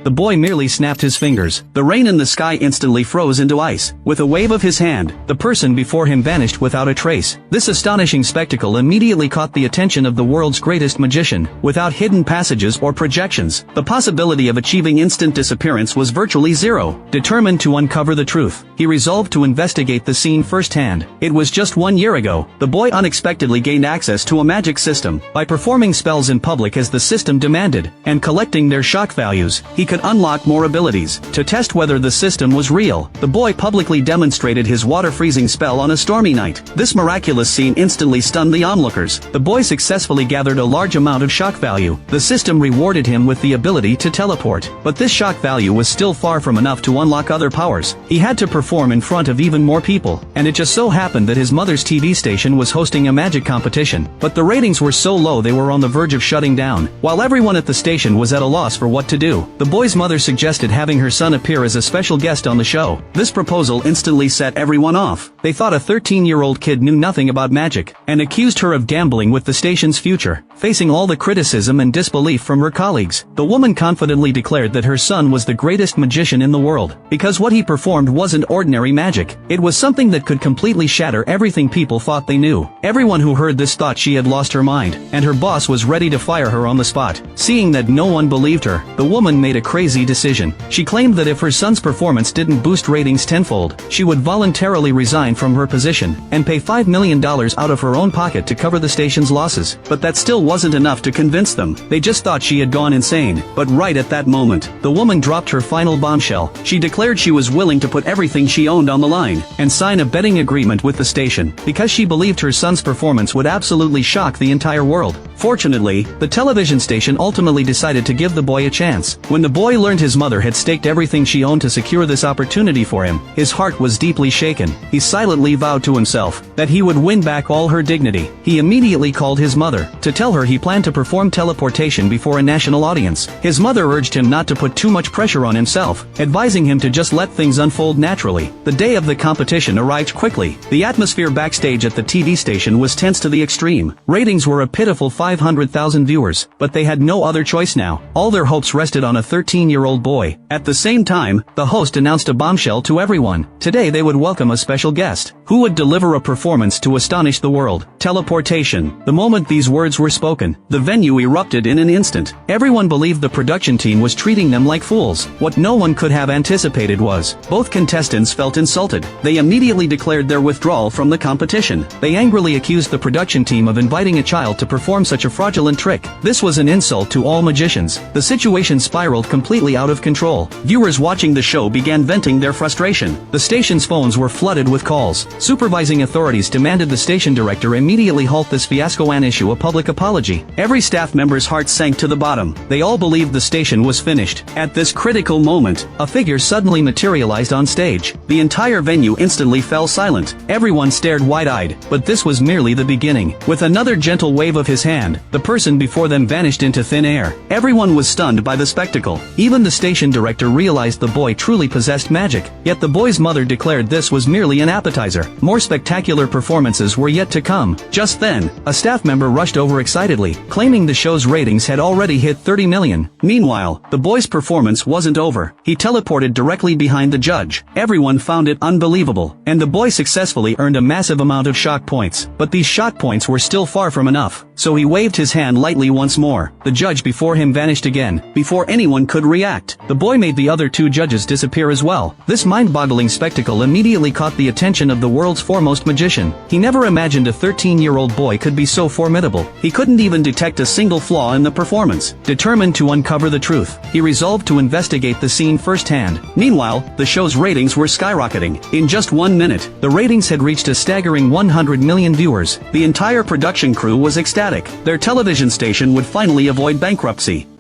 The boy merely snapped his fingers. The rain in the sky instantly froze into ice. With a wave of his hand, the person before him vanished without a trace. This astonishing spectacle immediately caught the attention of the world's greatest magician. Without hidden passages or projections, the possibility of achieving instant disappearance was virtually zero. Determined to uncover the truth, he resolved to investigate the scene firsthand. It was just 1 year ago, the boy unexpectedly gained access to a magic system. By performing spells in public as the system demanded, and collecting their shock values, he could unlock more abilities. To test whether the system was real, the boy publicly demonstrated his water-freezing spell on a stormy night. This miraculous scene instantly stunned the onlookers. The boy successfully gathered a large amount of shock value. The system rewarded him with the ability to teleport. But this shock value was still far from enough to unlock other powers. He had to perform in front of even more people, and it just so happened that his mother's TV station was hosting a magic competition. But the ratings were so low they were on the verge of shutting down. While everyone at the station was at a loss for what to do, the boy's mother suggested having her son appear as a special guest on the show. This proposal instantly set everyone off. They thought a 13-year-old kid knew nothing about magic, and accused her of gambling with the station's future. Facing all the criticism and disbelief from her colleagues, the woman confidently declared that her son was the greatest magician in the world, because what he performed wasn't ordinary magic. It was something that could completely shatter everything people thought they knew. Everyone who heard this thought she had lost her mind, and her boss was ready to fire her on the spot. Seeing that no one believed her, the woman made a crazy decision. She claimed that if her son's performance didn't boost ratings tenfold, she would voluntarily resign from her position, and pay $5 million out of her own pocket to cover the station's losses. But that still wasn't enough to convince them. They just thought she had gone insane. But right at that moment, the woman dropped her final bombshell. She declared she was willing to put everything she owned on the line, and sign a betting agreement with the station, because she believed her son's performance would absolutely shock the entire world. Fortunately, the television station ultimately decided to give the boy a chance. When the boy learned his mother had staked everything she owned to secure this opportunity for him, his heart was deeply shaken. He silently vowed to himself that he would win back all her dignity. He immediately called his mother to tell her he planned to perform teleportation before a national audience. His mother urged him not to put too much pressure on himself, advising him to just let things unfold naturally. The day of the competition arrived quickly. The atmosphere backstage at the TV station was tense to the extreme. Ratings were a pitiful 500,000 viewers, but they had no other choice now. All their hopes rested on a 13-year-old boy. At the same time, the host announced a bombshell to everyone. Today they would welcome a special guest, who would deliver a performance to astonish the world. Teleportation. The moment these words were spoken, the venue erupted in an instant. Everyone believed the production team was treating them like fools. What no one could have anticipated was, both contestants felt insulted. They immediately declared their withdrawal from the competition. They angrily accused the production team of inviting a child to perform such a fraudulent trick. This was an insult to all magicians. The situation spiraled completely out of control. Viewers watching the show began venting their frustration. The station's phones were flooded with calls. Supervising authorities demanded the station director immediately halt this fiasco and issue a public apology. Every staff member's heart sank to the bottom. They all believed the station was finished. At this critical moment, a figure suddenly materialized on stage. The entire venue instantly fell silent. Everyone stared wide-eyed, but this was merely the beginning. With another gentle wave of his hand, the person before them vanished into thin air. Everyone was stunned by the spectacle. Even the station director realized the boy truly possessed magic. Yet the boy's mother declared this was merely an appetizer. More spectacular performances were yet to come. Just then, a staff member rushed over excitedly, claiming the show's ratings had already hit 30 million. Meanwhile, the boy's performance wasn't over. He teleported directly behind the judge. Everyone found it unbelievable, and the boy successfully earned a massive amount of shock points. But these shock points were still far from enough, so he waved his hand lightly once more. The judge before him vanished again, before anyone could react. The boy made the other two judges disappear as well. This mind-boggling spectacle immediately caught the attention of the world's foremost magician. He never imagined a 13-year-old boy could be so formidable. He couldn't even detect a single flaw in the performance. Determined to uncover the truth, he resolved to investigate the scene firsthand. Meanwhile, the show's ratings were skyrocketing. In just 1 minute, the ratings had reached a staggering 100 million viewers. The entire production crew was ecstatic. Their television station would finally avoid bankruptcy.